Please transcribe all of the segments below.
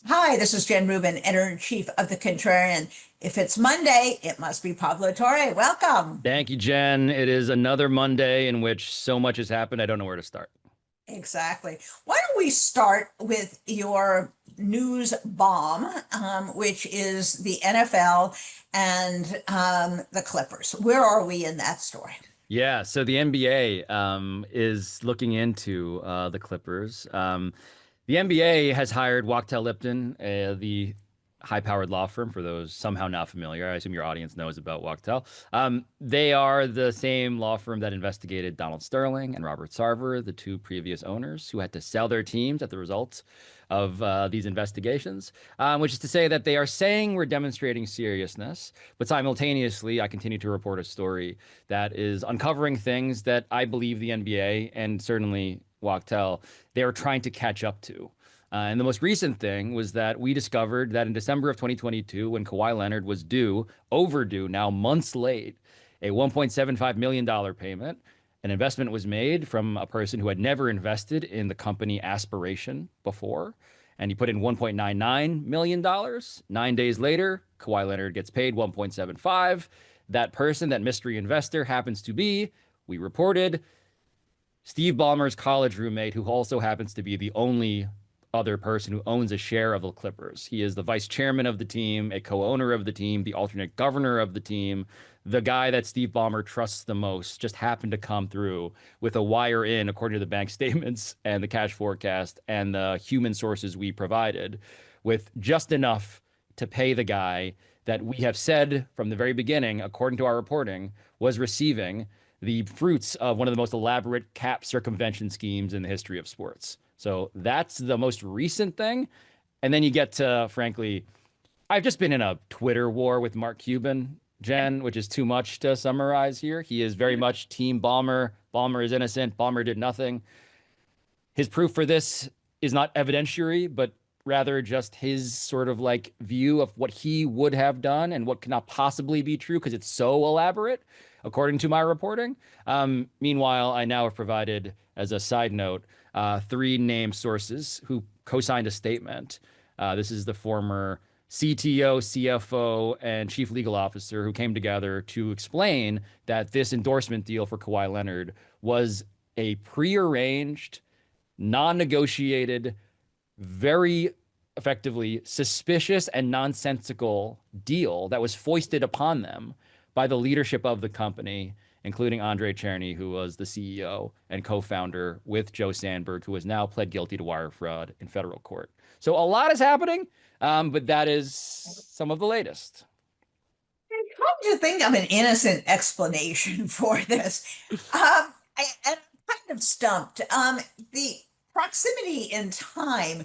Hi, this is Jen Rubin, editor-in-chief of The Contrarian. If it's Monday, it must be Pablo Torre. Welcome. Thank you, Jen. It is another Monday in which so much has happened. I don't know where to start. Exactly. Why don't we start with your news bomb, which is the NFL and the Clippers. Where are we in that story? Yeah, so the NBA is looking into the Clippers. The NBA has hired Wachtell Lipton, the high-powered law firm, for those somehow not familiar. I assume your audience knows about Wachtell. They are the same law firm that investigated Donald Sterling and Robert Sarver, the two previous owners who had to sell their teams at the result of these investigations, which is to say that they are saying we're demonstrating seriousness, but simultaneously, I continue to report a story that is uncovering things that I believe the NBA and certainly Wachtell, they are trying to catch up to. And the most recent thing was that we discovered that in December of 2022, when Kawhi Leonard was overdue, now months late, a $1.75 million payment, an investment was made from a person who had never invested in the company Aspiration before. And he put in $1.99 million. 9 days later, Kawhi Leonard gets paid 1.75. That person, that mystery investor, happens to be, we reported, Steve Ballmer's college roommate, who also happens to be the only other person who owns a share of the Clippers. He is the vice chairman of the team, a co-owner of the team, the alternate governor of the team. The guy that Steve Ballmer trusts the most just happened to come through with a wire in, according to the bank statements and the cash forecast and the human sources we provided, with just enough to pay the guy that we have said from the very beginning, according to our reporting, was receiving the fruits of one of the most elaborate cap circumvention schemes in the history of sports. So that's the most recent thing. And then you get to, frankly, I've just been in a Twitter war with Mark Cuban, Jen, which is too much to summarize here. He is very much Team Ballmer. Ballmer is innocent. Ballmer did nothing. His proof for this is not evidentiary, but rather just his sort of like view of what he would have done and what cannot possibly be true because it's so elaborate, according to my reporting. Meanwhile, I now have provided, as a side note, three named sources who co-signed a statement. This is the former CTO, CFO, and chief legal officer who came together to explain that this endorsement deal for Kawhi Leonard was a prearranged, non-negotiated, very effectively suspicious and nonsensical deal that was foisted upon them by the leadership of the company, including Andre Cherny, who was the CEO and co-founder with Joe Sandberg, who has now pled guilty to wire fraud in federal court. So a lot is happening, but that is some of the latest. Come to think of an innocent explanation for this, and I'm kind of stumped. The proximity in time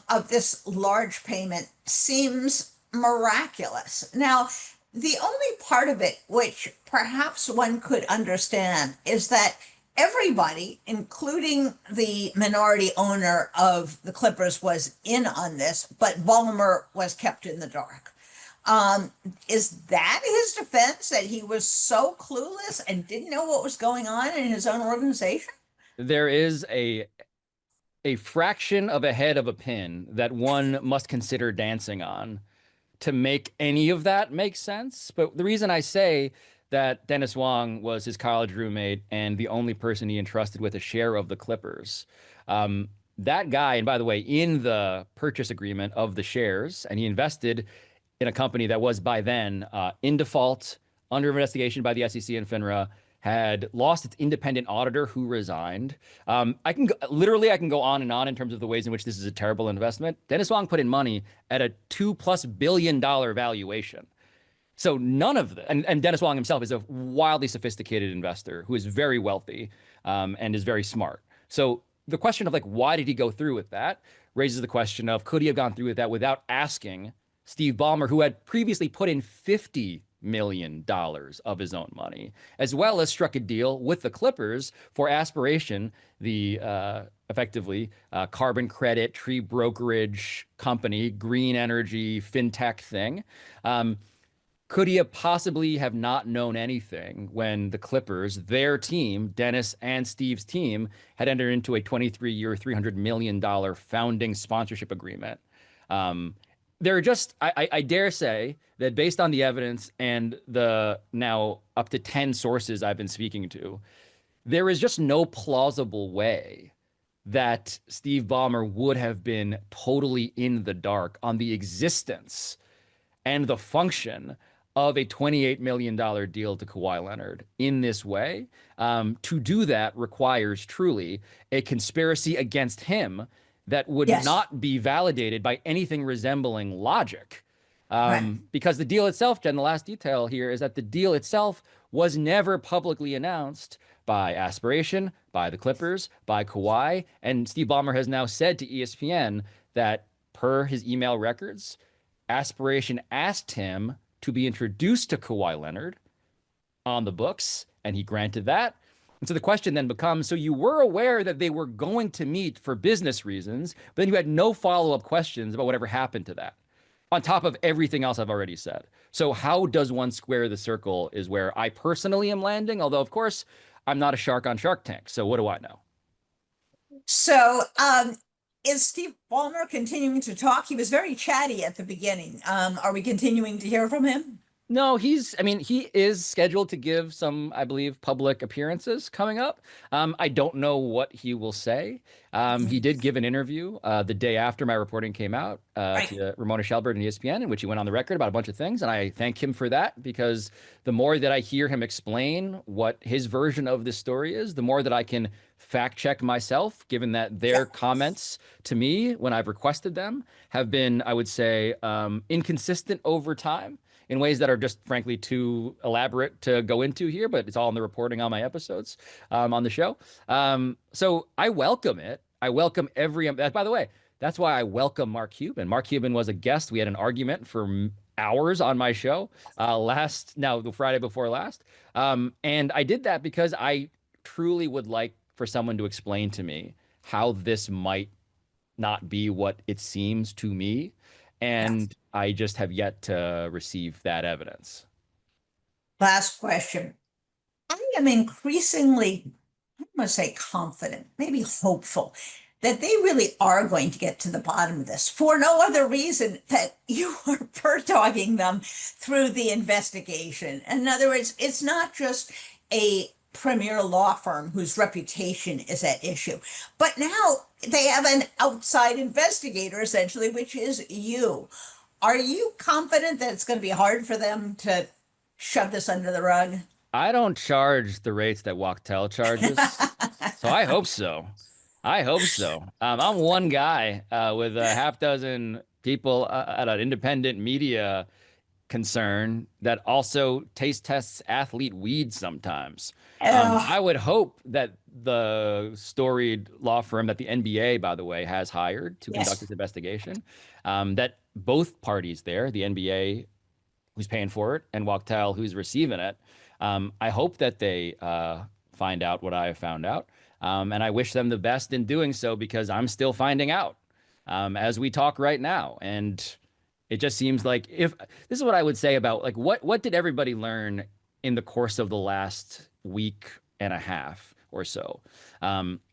of this large payment seems miraculous. Now, the only part of it which perhaps one could understand is that everybody, including the minority owner of the Clippers, was in on this, but Ballmer was kept in the dark. Um, is that his defense that he was so clueless and didn't know what was going on in his own organization? There is a fraction of a head of a pin that one must consider dancing on to make any of that make sense. But the reason I say that Dennis Wong was his college roommate and the only person he entrusted with a share of the Clippers, that guy, and by the way, in the purchase agreement of the shares, and he invested in a company that was by then in default, under investigation by the SEC and FINRA, had lost its independent auditor who resigned. I can go on and on in terms of the ways in which this is a terrible investment. Dennis Wong put in money at a $2+ billion valuation. So none of this, and Dennis Wong himself is a wildly sophisticated investor who is very wealthy and is very smart. So the question of like, why did he go through with that raises the question of, could he have gone through with that without asking Steve Ballmer, who had previously put in $50 million of his own money, as well as struck a deal with the Clippers for Aspiration, the effectively carbon credit, tree brokerage company, green energy, fintech thing. Could he have possibly have not known anything when the Clippers, their team, Dennis and Steve's team, had entered into a 23-year, $300 million founding sponsorship agreement Um, there are just, I dare say that based on the evidence and the now up to 10 sources I've been speaking to, there is just no plausible way that Steve Ballmer would have been totally in the dark on the existence and the function of a $28 million deal to Kawhi Leonard in this way. To do that requires truly a conspiracy against him that would Yes, not be validated by anything resembling logic. right. Because the deal itself, Jen, the last detail here is that the deal itself was never publicly announced by Aspiration, by the Clippers, by Kawhi. And Steve Ballmer has now said to ESPN that per his email records, Aspiration asked him to be introduced to Kawhi Leonard on the books, and he granted that. And so the question then becomes, so you were aware that they were going to meet for business reasons, but then you had no follow-up questions about whatever happened to that, on top of everything else I've already said. So how does one square the circle is where I personally am landing, although of course I'm not a shark on Shark Tank. So what do I know? So, is Steve Ballmer continuing to talk? He was very chatty at the beginning. Are we continuing to hear from him? No, I mean, he is scheduled to give some, I believe, public appearances coming up. I don't know what he will say. He did give an interview the day after my reporting came out Right. to Ramona Shelburne and ESPN, in which he went on the record about a bunch of things. And I thank him for that, because the more that I hear him explain what his version of this story is, the more that I can fact check myself, given that their Yeah. comments to me when I've requested them have been, I would say, inconsistent over time in ways that are just frankly too elaborate to go into here, but it's all in the reporting on my episodes on the show. So I welcome it. I welcome every, by the way, that's why I welcome Mark Cuban. Mark Cuban was a guest. We had an argument for hours on my show the Friday before last. And I did that because I truly would like for someone to explain to me how this might not be what it seems to me. Yes. And I just have yet to receive that evidence. Last question. I am increasingly, I must say, confident, maybe hopeful, that they really are going to get to the bottom of this for no other reason that you are per-dogging them through the investigation. In other words, it's not just a premier law firm whose reputation is at issue, but now they have an outside investigator, essentially, which is you. Are you confident that it's going to be hard for them to shove this under the rug? I don't charge the rates that Wachtell charges, so I hope so. I hope so. I'm one guy with a half dozen people at an independent media concern that also taste tests athlete weed sometimes. Oh, I would hope that the storied law firm that the NBA, by the way, has hired to conduct yes. this investigation, that both parties there, the NBA, who's paying for it, and Wachtell, who's receiving it, I hope that they find out what I have found out. And I wish them the best in doing so, because I'm still finding out as we talk right now. And it just seems like, if this is what I would say about, like, what did everybody learn in the course of the last week and a half or so,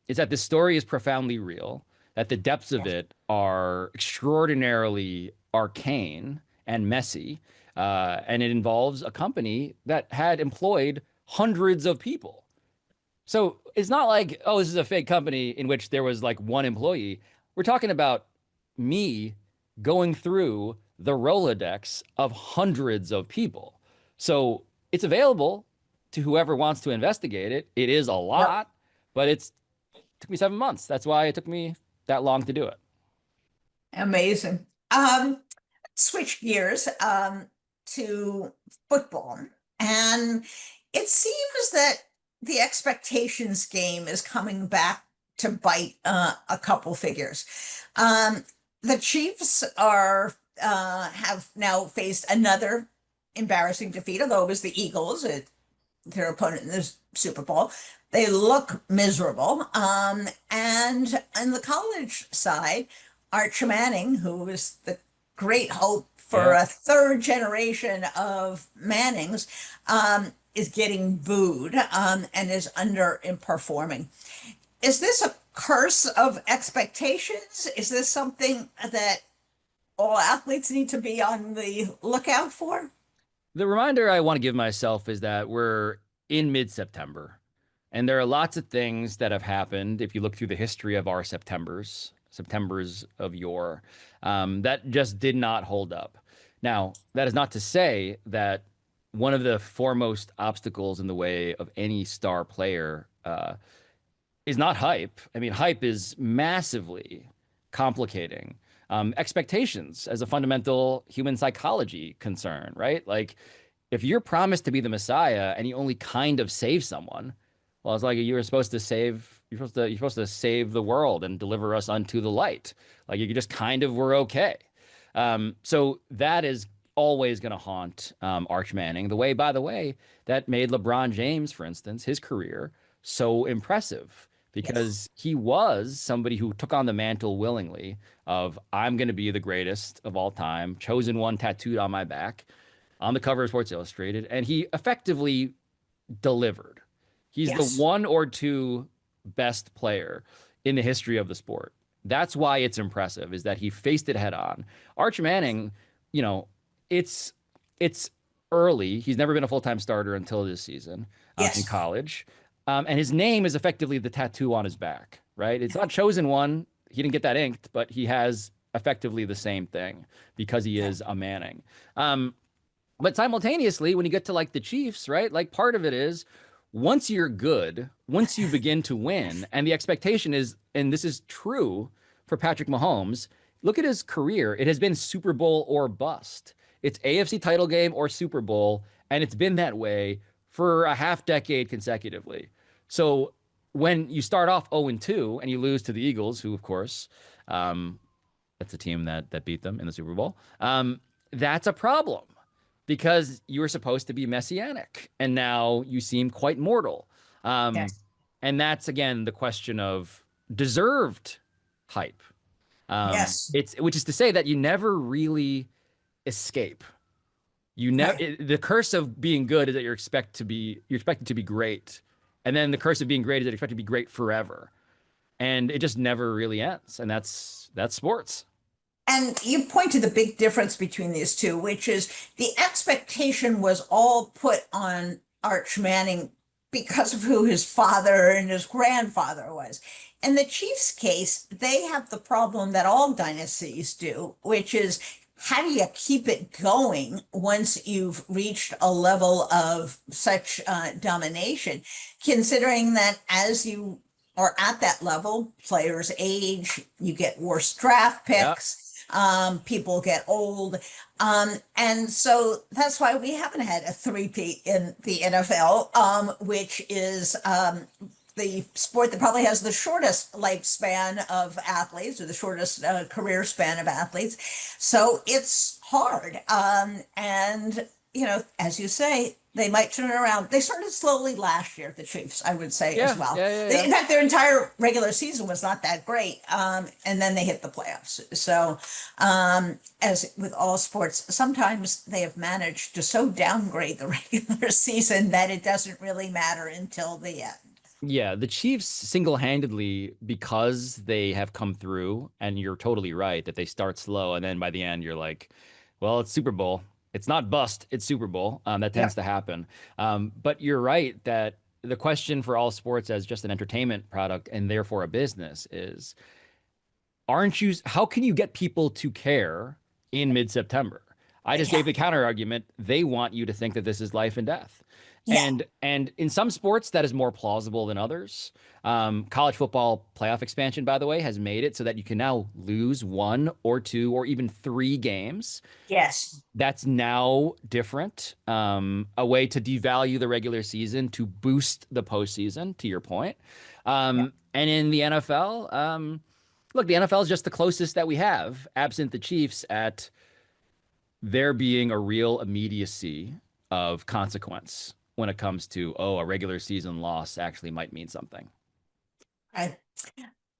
is that this story is profoundly real, that the depths of it are extraordinarily arcane and messy, and it involves a company that had employed hundreds of people. So it's not like, oh, this is a fake company in which there was like one employee. We're talking about me going through the Rolodex of hundreds of people. So it's available to whoever wants to investigate it. It is a Yep. lot, but it took me 7 months. That's why it took me that long to do it. Amazing. Switch gears to football. And it seems that the expectations game is coming back to bite a couple figures. The Chiefs have now faced another embarrassing defeat, although it was the Eagles, their opponent in the Super Bowl. They look miserable. And on the college side, Archer Manning, who is the great hope for Yeah. a third generation of Mannings, is getting booed and is underperforming. Is this a curse of expectations? Is this something that all athletes need to be on the lookout for? The reminder I want to give myself is that we're in mid-September, and there are lots of things that have happened. If you look through the history of our Septembers of yore, that just did not hold up. Now, that is not to say that one of the foremost obstacles in the way of any star player is not hype. I mean, hype is massively complicating expectations as a fundamental human psychology concern, right? Like, if you're promised to be the Messiah and you only kind of save someone, well, it's like you were supposed to save, you're supposed to save the world and deliver us unto the light. Like you just kind of were okay. So that is always going to haunt Arch Manning. The way, by the way, that made LeBron James, for instance, his career so impressive Yes. because he was somebody who took on the mantle willingly of I'm going to be the greatest of all time, chosen one tattooed on my back on the cover of Sports Illustrated, and he effectively delivered. He's the Yes. one or two best player in the history of the sport. That's why it's impressive, is that he faced it head on. Arch Manning, you know, it's it's early. He's never been a full-time starter until this season in Yes. college. And his name is effectively the tattoo on his back, right? It's not chosen one. He didn't get that inked, but he has effectively the same thing because he Yeah. is a Manning. But simultaneously, when you get to like the Chiefs, right? Like part of it is once you're good, once you begin to win, and the expectation is, and this is true for Patrick Mahomes, look at his career. It has been Super Bowl or bust. It's AFC title game or Super Bowl, and it's been that way for a half decade consecutively. So when you start off 0 and 2 and you lose to the Eagles, who of course, um, that's a team that beat them in the Super Bowl. That's a problem because you were supposed to be messianic, and now you seem quite mortal. Um, Yes. and that's again the question of deserved hype. Yes. It's which is to say that you never really escape. You never Right. the curse of being good is that you're expected to be great, and then the curse of being great is that you're expected to be great forever, and it just never really ends. And that's sports. And you point to the big difference between these two, which is the expectation was all put on Arch Manning because of who his father and his grandfather was. In the Chiefs' case, they have the problem that all dynasties do, which is how do you keep it going once you've reached a level of such domination, considering that as you are at that level, players age, you get worse draft Yeah. picks, people get old. And so that's why we haven't had a three-peat in the NFL, which is the sport that probably has the shortest lifespan of athletes or the shortest career span of athletes. So it's hard. And, you know, as you say, they might turn it around. They started slowly last year, the Chiefs, I would say as Yeah, well. yeah, yeah, In yeah. fact, their entire regular season was not that great. And then they hit the playoffs. So, as with all sports, sometimes they have managed to so downgrade the regular season that it doesn't really matter until the end. Yeah, the Chiefs single-handedly, because they have come through, and you're totally right that they start slow, and then by the end you're like, well, it's Super Bowl. It's not bust, it's Super Bowl. That Yeah. tends to happen. But you're right that the question for all sports as just an entertainment product and therefore a business is, aren't you, how can you get people to care in mid-September? I just gave Yeah. the counter argument. They want you to think that this is life and death. Yeah. And in some sports that is more plausible than others. College football playoff expansion, by the way, has made it so that you can now lose one or two or even three games. Yes. That's now different. A way to devalue the regular season to boost the postseason, to your point. Yeah. And in the NFL, look, the NFL is just the closest that we have, absent the Chiefs, at there being a real immediacy of consequence when it comes to, oh, a regular season loss actually might mean something. Right.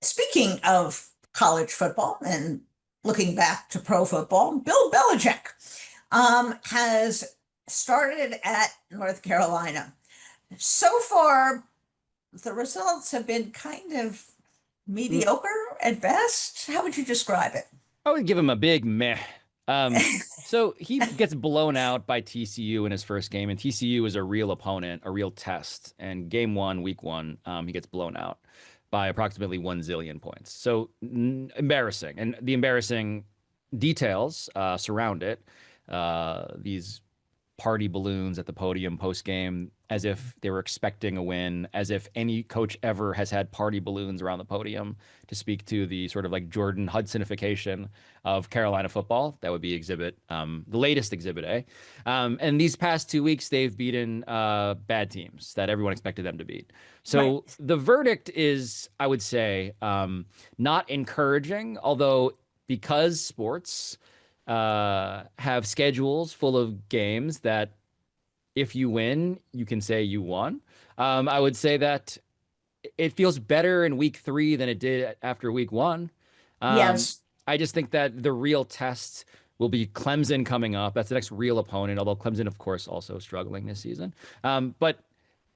Speaking of college football and looking back to pro football, Bill Belichick has started at North Carolina. So far, the results have been kind of Mm, mediocre at best. How would you describe it? I would give him a big meh. Um, so he gets blown out by TCU in his first game, and TCU is a real opponent, a real test. And game one, week one, he gets blown out by approximately 1 zillion points. So embarrassing. And the embarrassing details surround it. These party balloons at the podium post game, as if they were expecting a win, as if any coach ever has had party balloons around the podium, to speak to the sort of like Jordan Hudsonification of Carolina football. That would be the latest exhibit A. And these past 2 weeks, they've beaten bad teams that everyone expected them to beat. Right. So the verdict is, I would say, not encouraging, although because sports have schedules full of games that if you win, you can say you won. I would say that it feels better in week three than it did after week one. Um, Yes. I just think that the real test will be Clemson coming up. That's the next real opponent, although Clemson, of course, also struggling this season. But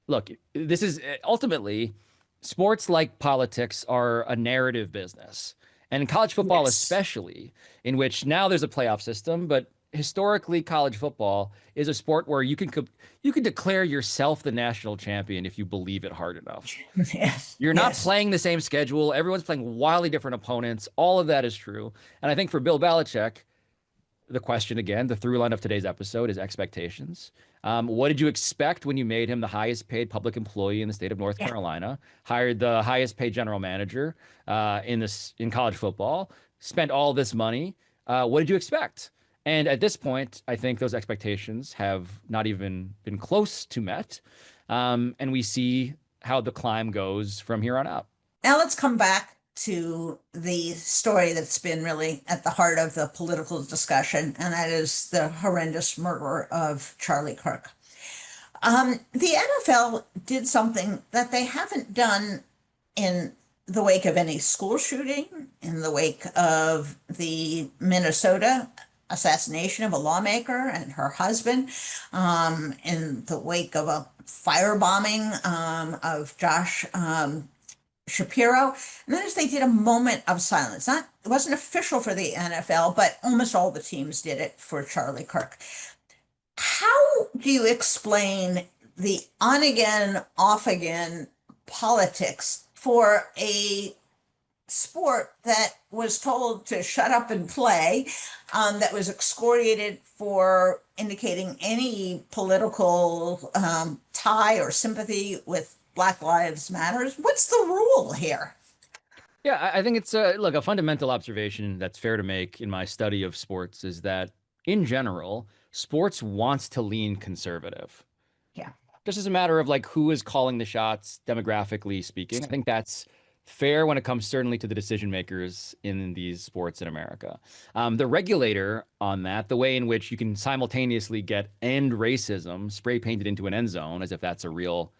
look, this is ultimately sports like politics are a narrative business. And in college football, Yes. especially, in which now there's a playoff system, but historically, college football is a sport where you can declare yourself the national champion if you believe it hard enough. Yes. You're not Yes. playing the same schedule. Everyone's playing wildly different opponents. All of that is true. And I think for Bill Belichick, the question again, the through line of today's episode is expectations. What did you expect when you made him the highest paid public employee in the state of North Yeah. Carolina, hired the highest paid general manager in college football, spent all this money? What did you expect? And at this point, I think those expectations have not even been close to met. And we see how the climb goes from here on out. Now let's come back to the story that's been really at the heart of the political discussion, and that is the horrendous murder of Charlie Kirk. The NFL did something that they haven't done in the wake of any school shooting, in the wake of the Minnesota assassination of a lawmaker and her husband, in the wake of a firebombing of Josh Shapiro. And then as they did a moment of silence. Not it wasn't official for the NFL, but almost all the teams did it for Charlie Kirk. How do you explain the on again, off again politics for a sport that was told to shut up and play, that was excoriated for indicating any political tie or sympathy with Black Lives Matters? What's the rule here? Yeah, I think it's a fundamental observation that's fair to make in my study of sports is that in general, sports wants to lean conservative. Yeah. Just as a matter of like who is calling the shots demographically speaking. I think that's fair when it comes certainly to the decision makers in these sports in America. The regulator on that, the way in which you can simultaneously get end racism spray painted into an end zone as if that's a real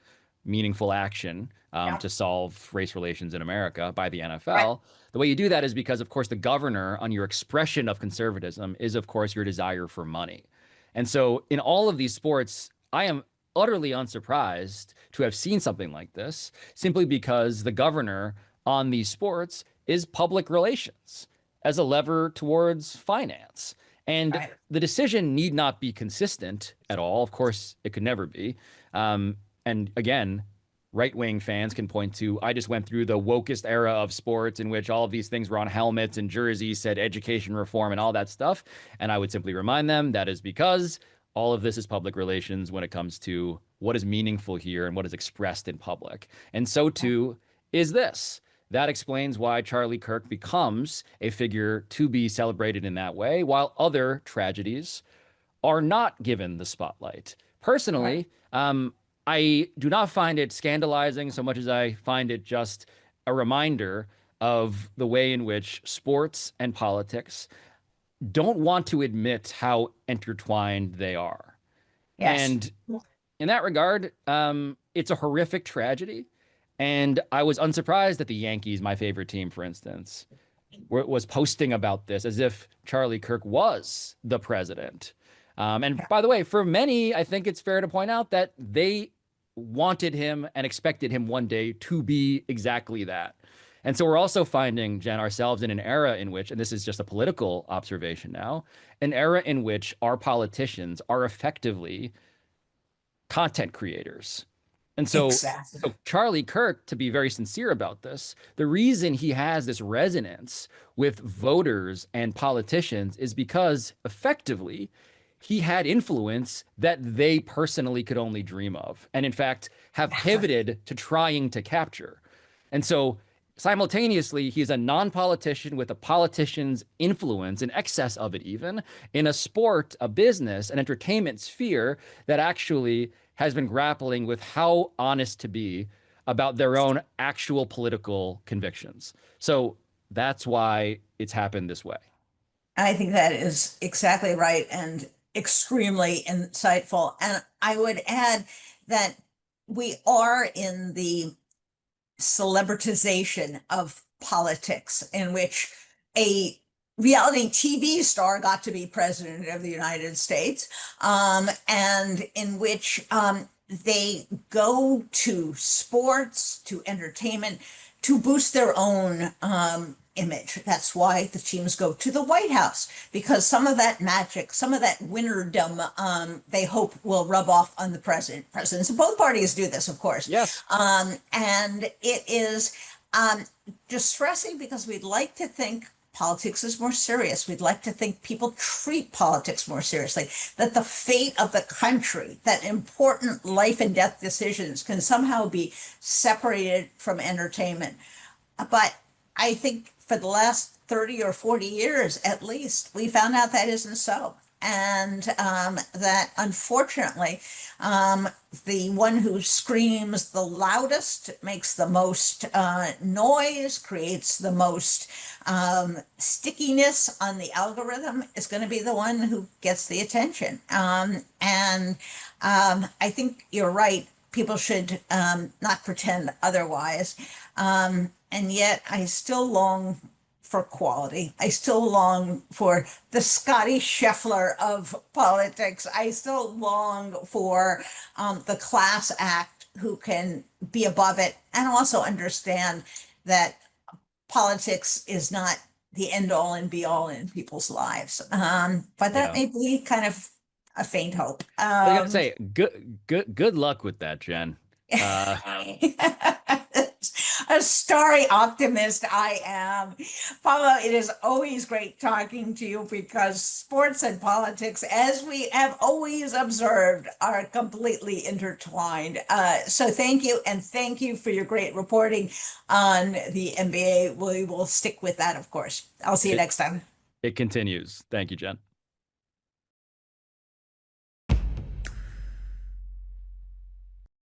meaningful action Yeah. to solve race relations in America by the Right. NFL. The way you do that is because, of course, the governor on your expression of conservatism is, of course, your desire for money. And so in all of these sports, I am utterly unsurprised to have seen something like this simply because the governor on these sports is public relations as a lever towards finance. And Right. the decision need not be consistent at all. Of course, it could never be. And again, right wing fans can point to, I just went through the wokest era of sports in which all of these things were on helmets and jerseys, said education reform and all that stuff. And I would simply remind them that is because all of this is public relations when it comes to what is meaningful here and what is expressed in public. And so too is this. That explains why Charlie Kirk becomes a figure to be celebrated in that way, while other tragedies are not given the spotlight. Right. Personally, I do not find it scandalizing so much as I find it just a reminder of the way in which sports and politics don't want to admit how intertwined they are. Yes. And in that regard, it's a horrific tragedy. And I was unsurprised that the Yankees, my favorite team, for instance, was posting about this as if Charlie Kirk was the president. And by the way, for many, I think it's fair to point out that they wanted him and expected him one day to be exactly that. And so we're also finding, Jen, ourselves in an era in which, and this is just a political observation now, an era in which our politicians are effectively content creators. And Exactly. so Charlie Kirk, to be very sincere about this, the reason he has this resonance with voters and politicians is because effectively he had influence that they personally could only dream of, and in fact have pivoted to trying to capture. And so simultaneously, he's a non-politician with a politician's influence, in excess of it even, in a sport, a business, an entertainment sphere that actually has been grappling with how honest to be about their own actual political convictions. So that's why it's happened this way. I think that is exactly right and extremely insightful. And I would add that we are in the celebritization of politics, in which a reality TV star got to be president of the United States, and in which they go to sports, to entertainment, to boost their own image. That's why the teams go to the White House, because some of that magic, some of that winnerdom, they hope will rub off on the president. Presidents of both parties do this, of course. Yes. And it is distressing because we'd like to think politics is more serious. We'd like to think people treat politics more seriously, that the fate of the country, that important life and death decisions can somehow be separated from entertainment. But I think for the last 30 or 40 years, at least, we found out that isn't so. And that unfortunately, the one who screams the loudest, makes the most noise, creates the most stickiness on the algorithm, is going to be the one who gets the attention. And I think you're right. People should not pretend otherwise. And yet I still long for quality. I still long for the Scotty Scheffler of politics. I still long for the class act who can be above it and also understand that politics is not the end all and be all in people's lives. But that Yeah. may be kind of a faint hope. I gotta say, good luck with that, Jen. Uh, A starry optimist I am. Pablo, it is always great talking to you because sports and politics, as we have always observed, are completely intertwined. So thank you, and thank you for your great reporting on the NBA. We will stick with that, of course. I'll see you it next time. it continues. Thank you, Jen.